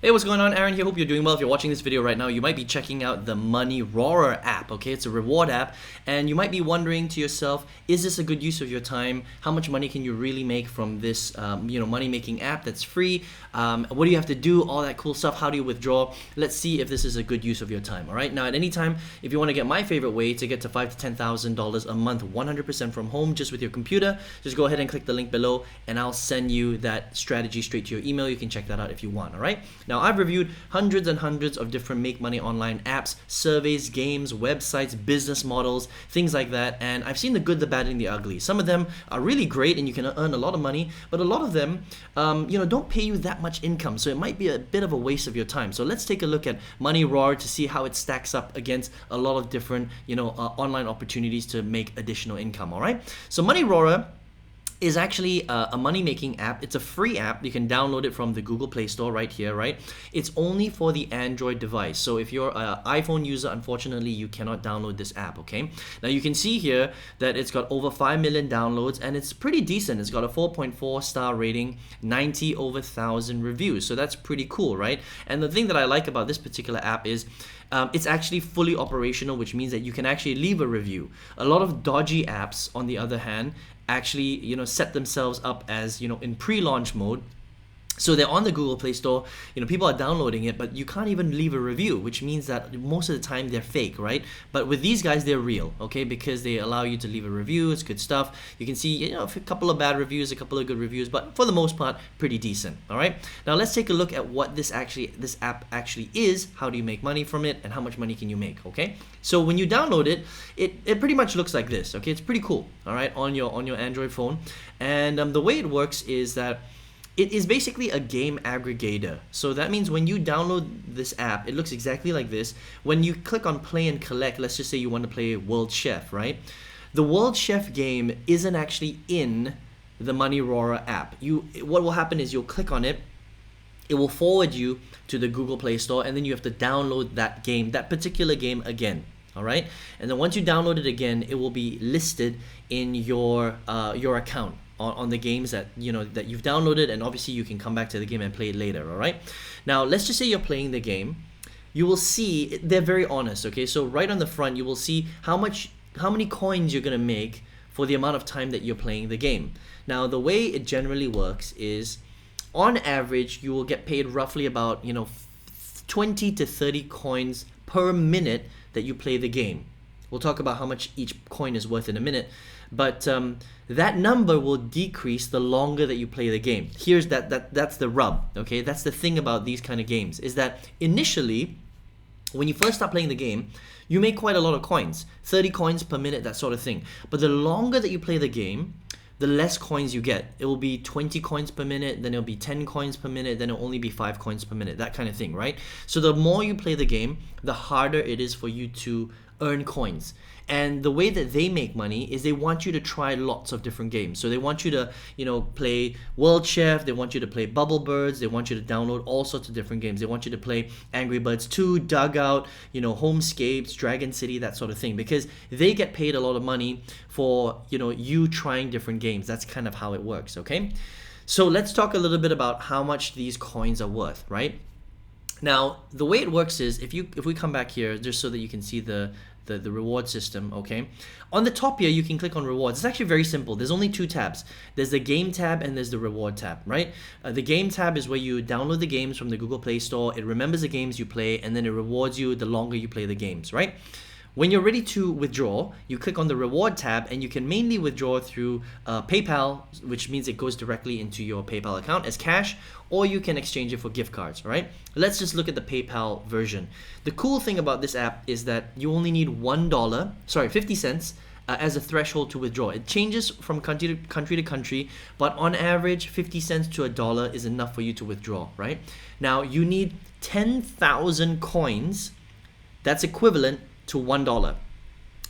Hey, what's going on? Aaron here. Hope you're doing well. If you're watching this video right now, you might be checking out the Money RAWR app, okay? It's a reward app, and you might be wondering to yourself, is this a good use of your time? How much money can you really make from this, money-making app that's free? What do you have to do? All that cool stuff. How do you withdraw? Let's see if this is a good use of your time, all right? Now, at any time, if you want to get my favorite way to get to $5,000 to $10,000 a month, 100% from home, just with your computer, just go ahead and click the link below, and I'll send you that strategy straight to your email. You can check that out if you want, all right? Now, I've reviewed hundreds and hundreds of different make money online apps, surveys, games, websites, business models, things like that, and I've seen the good, the bad, and the ugly. Some of them are really great and you can earn a lot of money, but a lot of them, don't pay you that much income, so it might be a bit of a waste of your time. So let's take a look at Money RAWR to see how it stacks up against a lot of different, online opportunities to make additional income, all right? So Money RAWR is actually a money-making app. It's a free app. You can download it from the Google Play Store right here, right? It's only for the Android device. So if you're an iPhone user, unfortunately, you cannot download this app, okay? Now you can see here that it's got over 5 million downloads and it's pretty decent. It's got a 4.4 star rating, 90 over 1,000 reviews. So that's pretty cool, right? And the thing that I like about this particular app is it's actually fully operational, which means that you can actually leave a review. A lot of dodgy apps, on the other hand, actually set themselves up as in pre-launch mode. So they're on the Google Play Store, people are downloading it, but you can't even leave a review, which means that most of the time they're fake, right? But with these guys, they're real, okay? Because they allow you to leave a review. It's good stuff. You can see, a couple of bad reviews, a couple of good reviews, but for the most part, pretty decent, all right? Now let's take a look at what this app actually is. How do you make money from it, and how much money can you make, okay? So when you download it, it pretty much looks like this, okay? It's pretty cool, all right, on your Android phone. And the way it works is that it is basically a game aggregator. So that means when you download this app, it looks exactly like this. When you click on play and collect, let's just say you want to play World Chef, right? The World Chef game isn't actually in the Money RAWR app. What will happen is you'll click on it, it will forward you to the Google Play Store, and then you have to download that game, that particular game again. All right, and then once you download it again, it will be listed in your account on the games that that you've downloaded, and obviously you can come back to the game and play it later. All right, now let's just say you're playing the game. You will see they're very honest. Okay, so right on the front you will see how many coins you're gonna make for the amount of time that you're playing the game. Now the way it generally works is, on average, you will get paid roughly about 20 to 30 coins per minute that you play the game. We'll talk about how much each coin is worth in a minute, but that number will decrease the longer that you play the game. Here's that's the rub, okay? That's the thing about these kind of games, is that initially, when you first start playing the game, you make quite a lot of coins, 30 coins per minute, that sort of thing. But the longer that you play the game, the less coins you get. It will be 20 coins per minute, then it'll be 10 coins per minute, then it'll only be 5 coins per minute, that kind of thing, right? So the more you play the game, the harder it is for you to earn coins. And the way that they make money is they want you to try lots of different games. So they want you to, play World Chef, they want you to play Bubble Birds, they want you to download all sorts of different games. They want you to play Angry Birds 2, Dugout, Homescapes, Dragon City, that sort of thing, because they get paid a lot of money for, you trying different games. That's kind of how it works, okay? So let's talk a little bit about how much these coins are worth, right? Now, the way it works is, if we come back here, just so that you can see the reward system, okay? On the top here, you can click on rewards. It's actually very simple. There's only 2 tabs. There's the game tab and there's the reward tab, right? The game tab is where you download the games from the Google Play Store. It remembers the games you play, and then it rewards you the longer you play the games, right? When you're ready to withdraw, you click on the reward tab, and you can mainly withdraw through PayPal, which means it goes directly into your PayPal account as cash, or you can exchange it for gift cards, right? Let's just look at the PayPal version. The cool thing about this app is that you only need $50 as a threshold to withdraw. It changes from country to country, but on average, 50 cents to $1 is enough for you to withdraw, right? Now, you need 10,000 coins. That's equivalent to $1.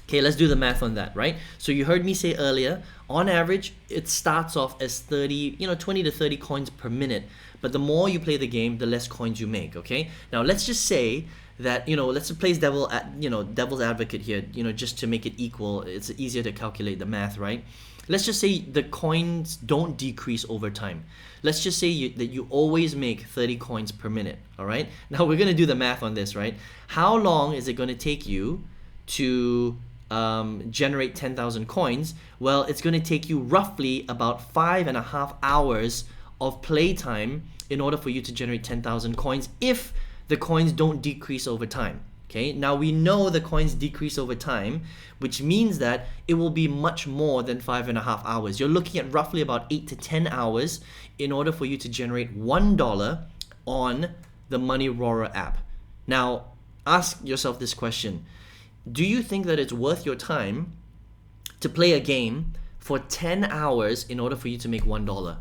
Okay, let's do the math on that, right? So you heard me say earlier, on average, it starts off as 20 to 30 coins per minute, but the more you play the game, the less coins you make, okay? Now, let's just say that, let's play devil's advocate here, just to make it equal. It's easier to calculate the math, right? let's just say the coins don't decrease over time. Let's just say that you always make 30 coins per minute, all right? Now we're gonna do the math on this, right? How long is it gonna take you to generate 10,000 coins? Well, it's gonna take you roughly about 5.5 hours of playtime in order for you to generate 10,000 coins if the coins don't decrease over time. Okay, now we know the coins decrease over time, which means that it will be much more than 5.5 hours. You're looking at roughly about 8 to 10 hours in order for you to generate $1 on the Money RAWR app. Now, ask yourself this question. Do you think that it's worth your time to play a game for 10 hours in order for you to make $1?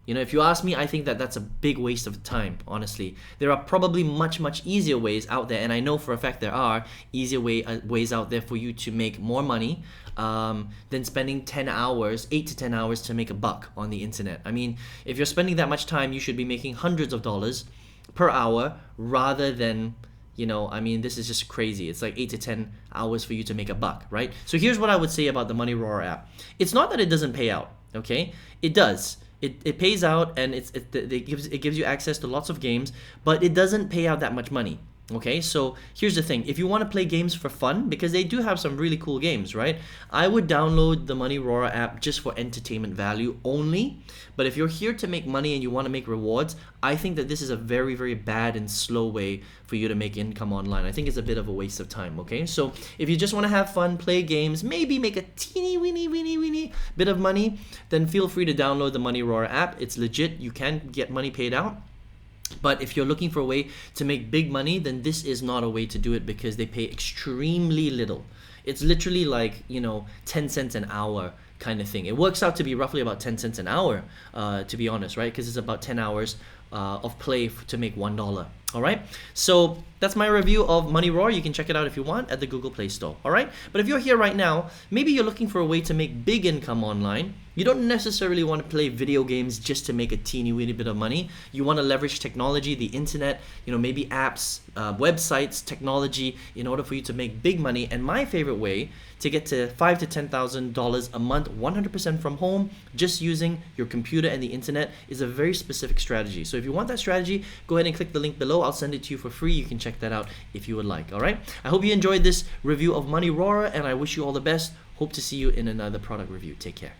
You know, if you ask me, I think that that's a big waste of time, honestly. There are probably much easier ways out there, and I know for a fact there are easier ways out there for you to make more money than spending 10 hours, 8 to 10 hours to make a buck on the internet. I mean, if you're spending that much time, you should be making hundreds of dollars per hour rather than, you know, I mean, this is just crazy. It's like 8 to 10 hours for you to make a buck, right? So here's what I would say about the Money RAWR app. It's not that it doesn't pay out, okay? It does. It pays out, and it gives you access to lots of games, but it doesn't pay out that much money. Okay, so here's the thing. If you want to play games for fun, because they do have some really cool games, right? I would download the Money RAWR app just for entertainment value only. But if you're here to make money and you want to make rewards, I think that this is a very bad and slow way for you to make income online. I think it's a bit of a waste of time, okay? So if you just want to have fun, play games, maybe make a teeny weeny bit of money, then feel free to download the Money RAWR app. It's legit. You can get money paid out. But if you're looking for a way to make big money, then this is not a way to do it because they pay extremely little. It's literally like, you know, 10 cents an hour kind of thing. It works out to be roughly about 10 cents an hour, to be honest, right? Because it's about 10 hours of play to make $1. All right, so that's my review of Money RAWR. You can check it out if you want at the Google Play Store. All right, but if you're here right now, maybe you're looking for a way to make big income online. You don't necessarily want to play video games just to make a teeny weeny bit of money. You want to leverage technology, the internet, you know, maybe apps, websites, technology in order for you to make big money. And my favorite way to get to $5,000 to $10,000 a month, 100% from home, just using your computer and the internet, is a very specific strategy. So if you want that strategy, go ahead and click the link below. I'll send it to you for free. You can check that out if you would like. All right. I hope you enjoyed this review of Money RAWR, and I wish you all the best. Hope to see you in another product review. Take care.